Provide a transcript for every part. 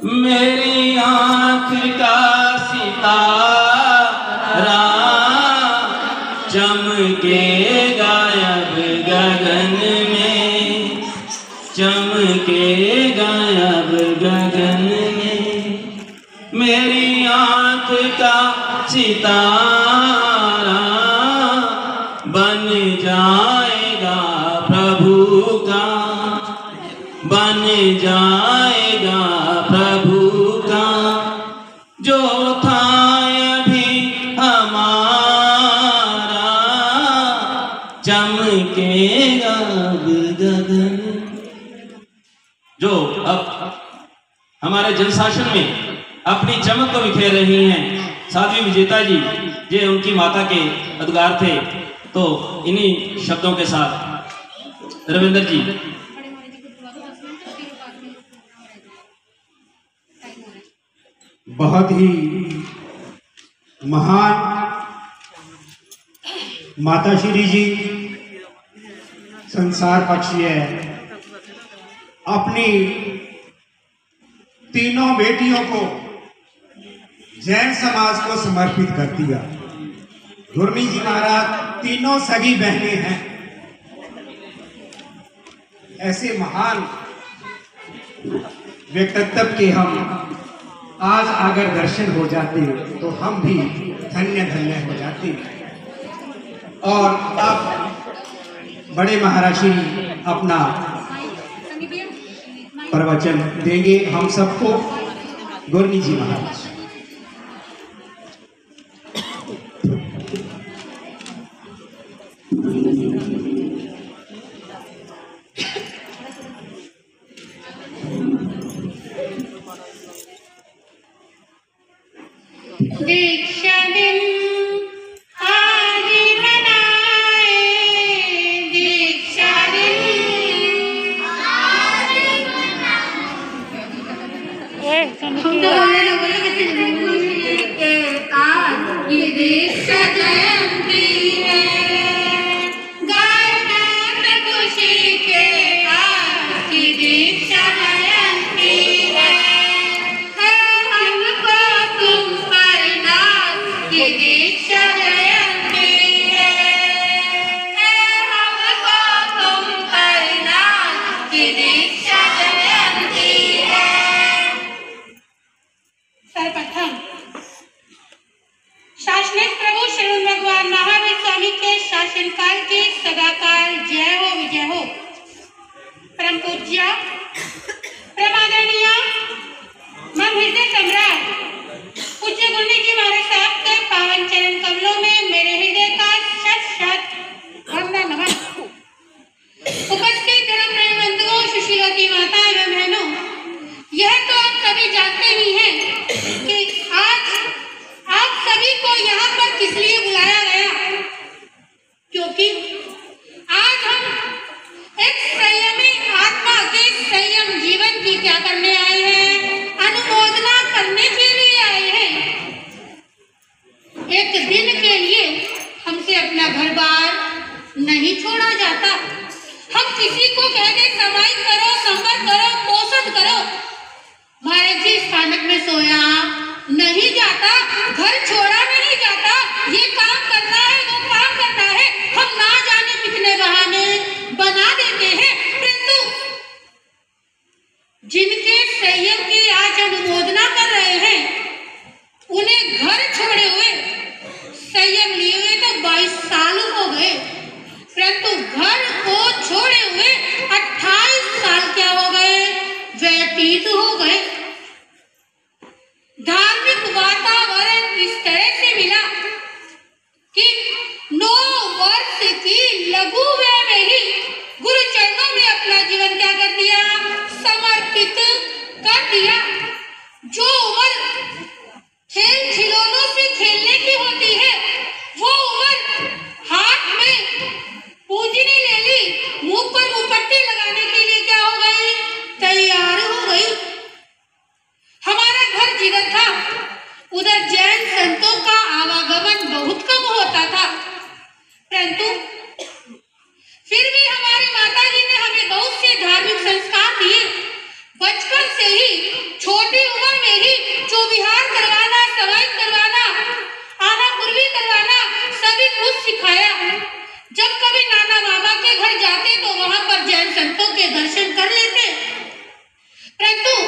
मेरी आँख का सितारा चमकेगा अब गगन में, चमकेगा अब गगन में। मेरी आँख का सितारा बन जाएगा प्रभु का, बन जाएगा प्रभु का। जो था अभी हमारा चमकेगा अब गगन। जो अब हमारे जनशासन में अपनी चमक को बिखेर रही हैं साध्वी विजेता जी, ये उनकी माता के उद्गार थे। तो इन्हीं शब्दों के साथ रविंद्र जी। बहुत ही महान माता श्री जी संसार पक्षी है, अपनी तीनों बेटियों को जैन समाज को समर्पित कर दिया। गुरमी जी महाराज तीनों सगी बहनें हैं। ऐसे महान व्यक्तित्व के हम आज अगर दर्शन हो जाते तो हम भी धन्य धन्य हो जाते। और अब बड़े महाराज श्री अपना प्रवचन देंगे हम सबको। गुरमी जी महाराज। दीक्षा दिन आज मनाए, दीक्षा दिन आज मनाए। आज ये दीक्षा जयंती है, गाना में खुशी के आज की दीक्षा जयंती है। हमको तुम पर नाज की दीक्षा जयंती है, हमको तुम पर नाज की दीक्षा जयंती है। सर्वप्रथम शासनिक प्रभु श्रीमद् भगवान महावीर स्वामी के शासनकाल की सदाकाल जय हो विजय हो। परम पूज्य प्रमादरणीय मन हृदय सम्राट पूज्य गुरमी जी महाराज साहब के पावन चरण कमलों में मेरे हृदय का शत शत वंदन नमन। उपस्थित धर्म प्रेमी बंधुओं, सुशीलवती माता एवं बहनों, यह तो आप सभी जानते ही हैं कि आज आप सभी को यहाँ पर किस लिए बुलाया गया, क्योंकि आज हम एक संयमी आत्मा के संयम जीवन की क्या करने आए हैं, अनुमोदना करने के लिए आए हैं। एक दिन के लिए हमसे अपना घर बार नहीं छोड़ा जाता। हम किसी को कह दे समाई करो, संवर करो, पोषण करो, महाराज जी स्थानक में सोया नहीं जाता, घर छोड़ा नहीं जाता, ये काम करना है, वो काम करना है, हम ना जाने कितने बहाने बना देते हैं। परंतु जिनके संयम की आज अनुमोदना कर रहे हैं, उन्हें घर छोड़े हुए, संयम लिए हुए तो 22 साल हो गए, परंतु घर को छोड़े हुए 28 साल क्या हो गए, व्यतीत हो गए। धार्मिक वातावरण इस तरह से मिला कि 9 वर्ष की लघु वय में ही गुरु चरणों में अपना जीवन क्या कर दिया, समर्पित कर दिया। जो उम्र खेल खिलौनों से खेलने की होती है, वो उम्र हाथ में पूंजनी ले ली, मुंह पर मुपट्टी लगाने के लिए क्या हो गई, तैयार हो गई। हमारा घर जिधर था उधर जैन संतों का आवागमन परंतु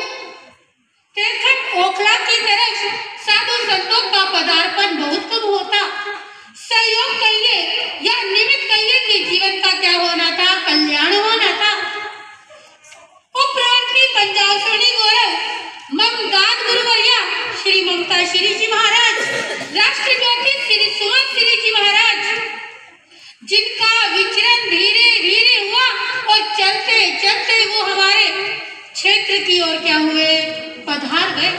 तीर्थक ओखला की तरफ साधु संतों का पदार्पण बहुत कम होता। सहयोग कहिए या निमित्त कहिए कि जीवन का क्या होना था, कल्याण होना था। उपप्रवर्तनी पंजाब श्रेणी गौरव ममदाद गुरुवर्या श्री ममता श्री जी महाराज, राष्ट्र ज्योति श्री सुमन श्री जी महाराज, जिनका विचरण धीरे धीरे हुआ और चलते चलते वो हमारे क्षेत्र की ओर क्या हुए, पधार गए।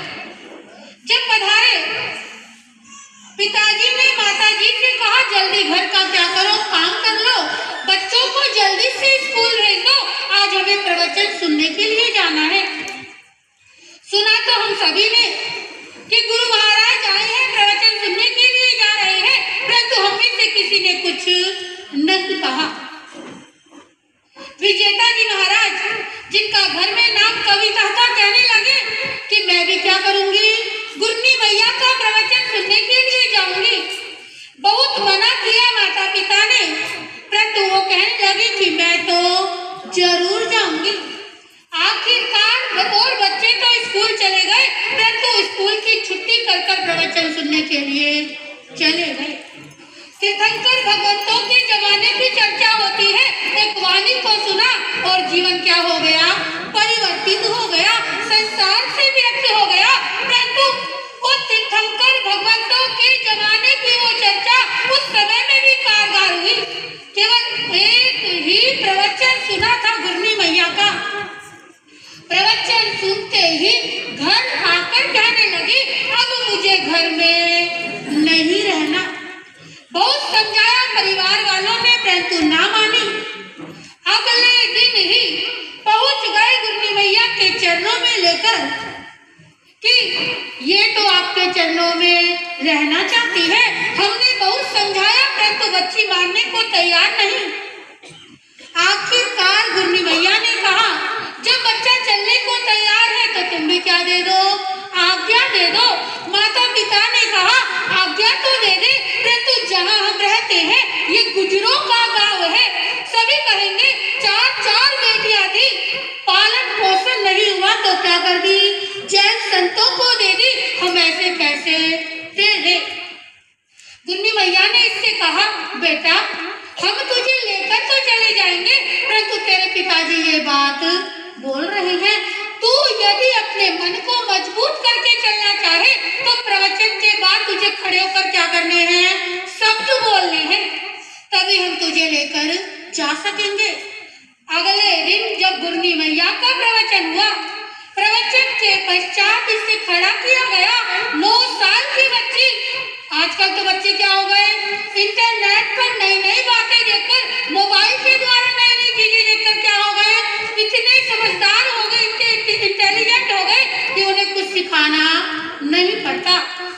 जब पधारे पिताजी ने माताजी से कहा जल्दी घर का क्या करो, काम कर लो, बच्चों को जल्दी से स्कूल भेज दो, आज हमें प्रवचन सुनने के लिए जाना है। सुना तो हम सभी ने कि गुरु महाराज आए हैं, प्रवचन सुनने के लिए जा रहे हैं, परंतु हम में से किसी ने कुछ नहीं कहा। विजेता जी महाराज, जिनका घर में नाम कविता था, कहने लगे कि मैं भी क्या करूंगी, गुरनी मैया का प्रवचन सुनने के लिए जाऊंगी। बहुत मना किया माता पिता ने, परंतु वो कहने लगी कि मैं तो जरूर जाऊंगी। आखिरकार बतौर बच्चे तो स्कूल चले गए, परंतु स्कूल की छुट्टी कर प्रवचन सुनने के लिए चले गए। तीर्थंकर भगवंतों के जमाने की चर्चा होती है। एक वाणी को सुना और जीवन क्या हो गया, परिवर्तित हो गया, संसार से विरक्त हो गया। परंतु वो तीर्थंकर भगवंतों के जमाने की वो चर्चा उस समय में भी कारगर हुई। केवल एक ही प्रवचन सुना था गुरनी मैया का। प्रवचन सुनते ही घर आकर कहने लगी अब मुझे घर में नहीं रहना। बहुत समझाया परिवार वालों ने, परंतु ना मानी। अगले दिन ही पहुंच गए गुरनी मैया के चरणों में लेकर कि ये तो आपके चरणों में रहना चाहती है। हमने बहुत समझाया, परंतु बच्ची मानने को तैयार नहीं। आखिरकार गुरनी मैया ने कहा जब बच्चा चलने को तैयार है तो तुम भी क्या दे दो, आज्ञा दे दो। माता पिता ने कहा आज्ञा तो दे दे, परंतु जहाँ हम रहते हैं ये गुजरों का गांव है। सभी कहेंगे चार बेटियां थी, पालन पोषण नहीं हुआ तो क्या कर दी, जैन संतों को दे दी, हम ऐसे कैसे दे दे। गुरनी मैया ने इससे कहा बेटा हम तुझे लेकर तो चले जाएंगे, परंतु तेरे पिताजी ये बात बोल रहे हैं, तू यदि अपने मन को मजबूत करके चलना चाहे तो प्रवचन के बाद तुझे खड़े होकर क्या करने हैं, शब्द बोलने हैं, तभी हम तुझे लेकर जा सकेंगे। अगले दिन जब गुरनी मैया का प्रवचन हुआ, प्रवचन के पश्चात इसे खड़ा किया गया। 9 साल की बच्ची, आजकल तो बच्चे क्या हो गए, इंटरनेट पर नई नई बातें देखकर, मोबाइल के द्वारा नई नई चीजें देखकर क्या हो गए, इतने समझदार हो गए, इतने इंटेलिजेंट हो गए कि उन्हें कुछ सिखाना नहीं पड़ता।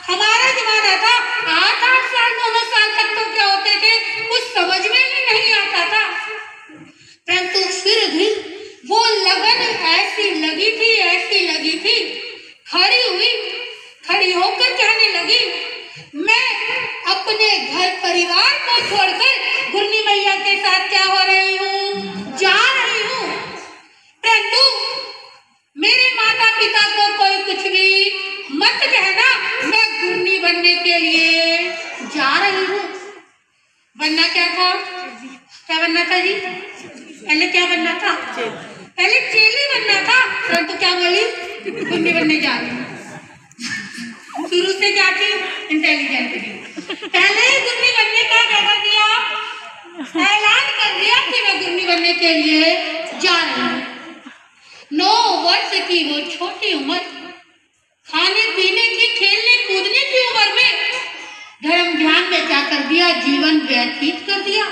हमारा जमाना था 8-8 साल 9 साल तक तो क्या होते थे, कुछ समझ में ही नहीं आता था, परंतु फिर भी वो लगन ऐसी लगी थी, खड़ी होकर कहने लगी मैं अपने घर परिवार को छोड़कर गुरनी मैया के साथ क्या हो रही हूँ, जा रही हूँ। परंतु मेरे माता पिता को कोई कुछ भी मत कहना, मैं गुरनी बनने के लिए जा रही हूँ। बनना क्या था, क्या बनना था जी, पहले क्या बनना था, पहले चेली बनना था, परंतु क्या बोली, गुरनी बनने जा रही हूँ। शुरू से क्या थी, इंटेलिजेंट थी, पहले ही गुरनी बनने का क्या कर दिया, ऐलान कर दिया कि मैं गुरनी बनने के लिए जा रही हूँ। 9 वर्ष की वो छोटी उम्र, खाने पीने की, खेलने कूदने की उम्र में धर्म ध्यान में क्या कर दिया, जीवन व्यतीत कर दिया।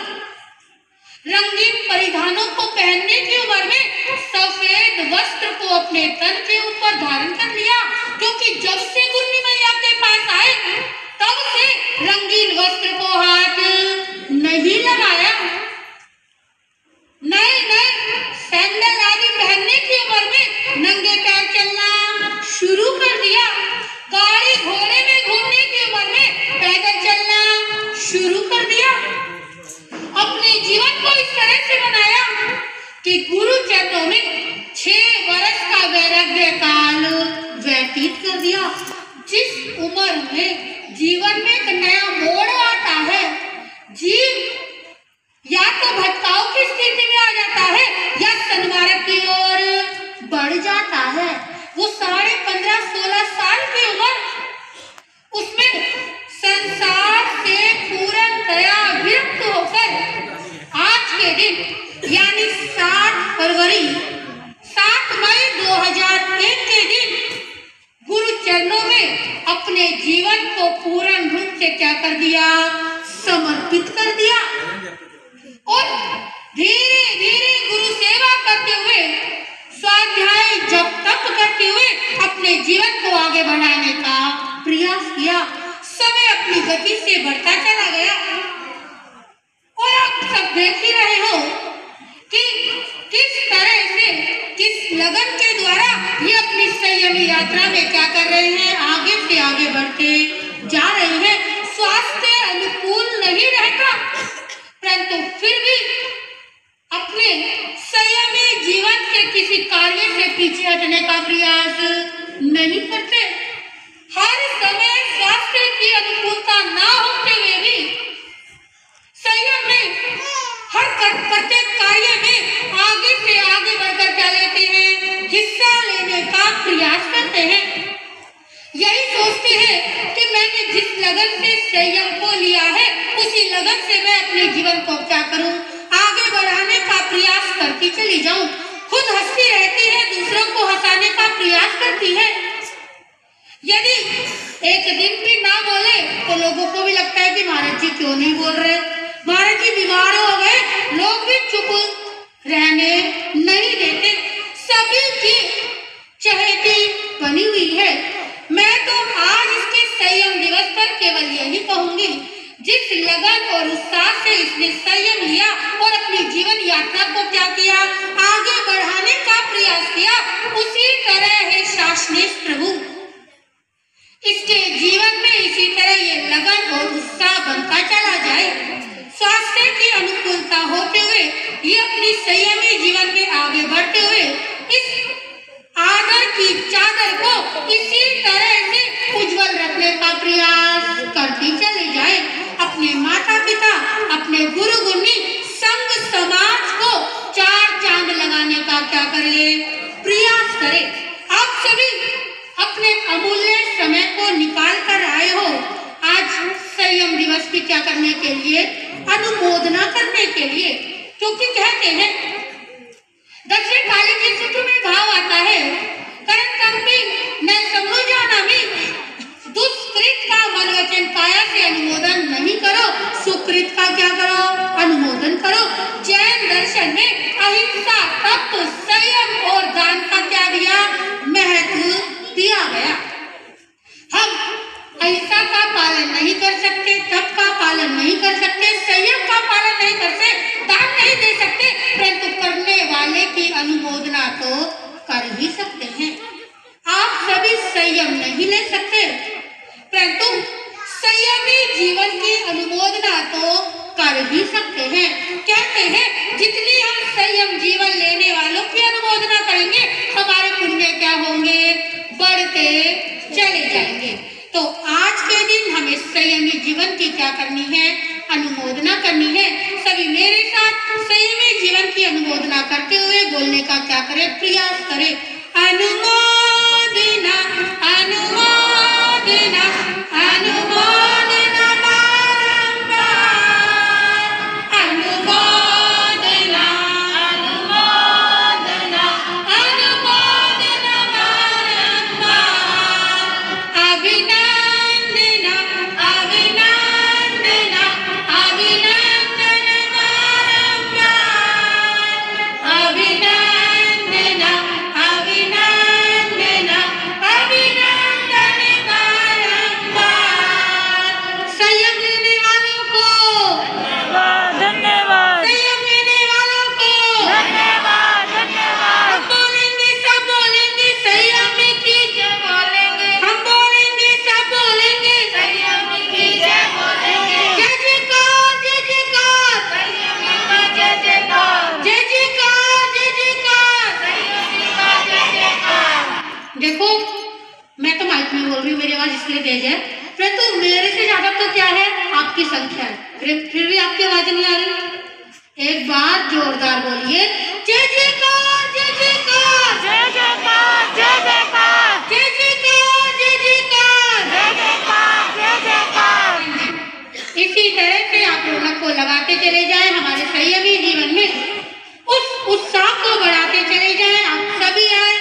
रंगीन परिधानों को पहनने की उम्र में सफेद वस्त्र को अपने तन के ऊपर धारण कर लिया, क्योंकि जब से गुरनी मैया के पास आए तब से रंगीन वस्त्र को हाथ नहीं लगाया। नए सैंडल आदि पहनने की उम्र में नंगे पैर चलना प्रिया, जिस उम्र में जीवन में एक नया मोड़ आता है, जीव या तो भटकाव की स्थिति में आ जाता है या सन्मार्ग की ओर बढ़ जाता है। वो 15.5-16 साल की उम्र, उसमें संसार से पूर्णतया विरक्त होकर आज के दिन यानी 7 मई 2001 के दिन गुरु चरणों में अपने जीवन को पूर्ण रूप से क्या कर दिया, समर्पित कर दिया और धीरे धीरे गुरु सेवा करते हुए, स्वाध्याय जप तप करते हुए अपने जीवन को आगे बढ़ाने का प्रयास किया। समय अपनी गति से बढ़ता चला गया और आप सब देख ही रहे हो कि किस तरह से, किस लगन के द्वारा ये अपनी संयमी यात्रा में क्या कर रहे हैं, आगे से आगे बढ़ते जा रहे हैं। स्वास्थ्य अनुकूल नहीं रहता, परंतु फिर भी अपने संयमी जीवन के किसी कार्य से पीछे हटने का प्रयास नहीं करते। हर समय स्वास्थ्य की अनुकूलता ना होते हुए भी संयम में हर प्रत्येक कार्य में आगे से आगे बढ़कर क्या लेते हैं, हिस्सा लेने का प्रयास करते हैं। यही सोचते हैं कि मैंने जिस लगन से संयम को लिया है, उसी लगन से मैं अपने जीवन को क्या करूं, आगे बढ़ाने का प्रयास करती चली जाऊं। खुद हंसती रहती है, दूसरों को हंसाने का प्रयास करती है। यदि एक दिन भी ना बोले तो लोगों को भी लगता है कि महाराज जी क्यों नहीं बोल रहे, महाराज जी बीमार हो गए, लोग भी चुप रहने नहीं देते। सभी की चहेती बनी हुई है। मैं तो आज इसके संयम दिवस पर केवल यही कहूंगी, जिस लगन और उत्साह से इसने संयम लिया और अपनी जीवन यात्रा को क्या किया, आगे बढ़ाने का प्रयास किया, उसी तरह है शासनेश प्रभु। इसके जीवन में इसी तरह ये लगन और उत्साह बनता चला जाए। स्वास्थ्य की अनुकूलता होते हुए ये अपनी संयमी जीवन में आगे बढ़ते हुए इस आदर की चादर को इसी तरह से उज्जवल रखने का प्रयास करती चले जाए। अपने माता पिता, अपने गुरु गुरनी, संघ समाज को 4 चांद लगाने का क्या करे, प्रयास करे। आप सभी अपने अमूल्य समय को निकाल कर आए हो आज संयम दिवस की क्या करने के लिए, अनुमोदना करने के लिए। क्योंकि कहते हैं दक्षिण काली के सूत्र में भाव आता है, करंतम्पि न समनुजानामि, दुष्कृत का मन वचन काया से अनुमोदन नहीं करो, सुकृत का क्या करो, अनुमोदन करो। जैन दर्शन में अहिंसा, तप, संयम और दान का क्या दिया, महत्व दिया गया। हम अहिंसा का पालन नहीं कर सकते, तप का पालन नहीं कर सकते, संयम का पालन नहीं कर सकते, दान नहीं दे सकते, परंतु करने वाले की अनुमोदना तो कर ही सकते हैं। आप सभी संयम नहीं ले सकते, परंतु संयमी जीवन की अनुमोदना तो कर ही सकते हैं। कहते हैं जितनी हम संयम जीवन लेने वालों की अनुमोदना करेंगे, हमारे पुण्य क्या होंगे, बढ़ते चले जाएंगे। तो आज के दिन हमें संयमी जीवन की क्या करनी है, अनुमोदना करनी है। सभी मेरे साथ संयमी जीवन की अनुमोदना करते हुए बोलने का क्या करें, प्रयास करें। अनुमोदना अनुमोदना अनुमोदना बारंबार, अनुमोदना अनुमोदना अनुमोदना बारंबार, अभिनंदना अभिनंदना अभिनंदन बारंबार, अभिनंदना अभिनंदना अभिनंदन बारंबार। संयम लेने वालों को धन्यवाद, संयम लेने वालों को धन्यवाद, धन्यवाद। हम बोलेंगे, सब बोलेंगे, संयम की जय बोलेंगे। हम बोलेंगे, सब बोलेंगे, संयम की जय बोलेंगे। जय जयकार, जय जयकार, संयम का जय जयकार, जय जयकार, जय जयकार, संयम का जय जयकार। देखो मैं तो माइक में बोल रही हूँ, मेरी आवाज इसलिए तेज है, परंतु मेरे से ज्यादा तो क्या है आपकी संख्या है, फिर भी आपकी आवाज नहीं आ रही। एक बार जोरदार बोलिए, जय जयकार जय जयकार जय जयकार जय जयकार जय जयकार जय जयकार जय जयकार जय जयकार। इसी तरह से आप रौनक को लगाते चले जाएं, हमारे संयमी जीवन में उस उत्साह को बढ़ाते चले जाएं। आप सभी आए,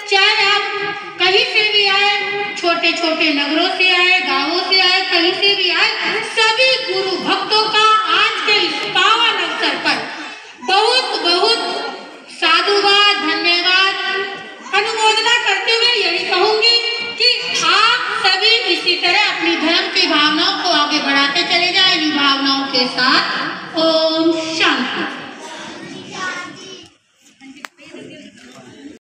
चाहे आप कहीं से भी आए, छोटे छोटे नगरों से आए, गांवों से आए, कहीं से भी आए, सभी गुरु भक्तों का आज के इस पावन अवसर पर बहुत बहुत साधुवाद, धन्यवाद, अनुमोदना करते हुए यही कहूंगी कि आप सभी इसी तरह अपनी धर्म की भावनाओं को आगे बढ़ाते चले जाएं। इन भावनाओं के साथ ओम शांति।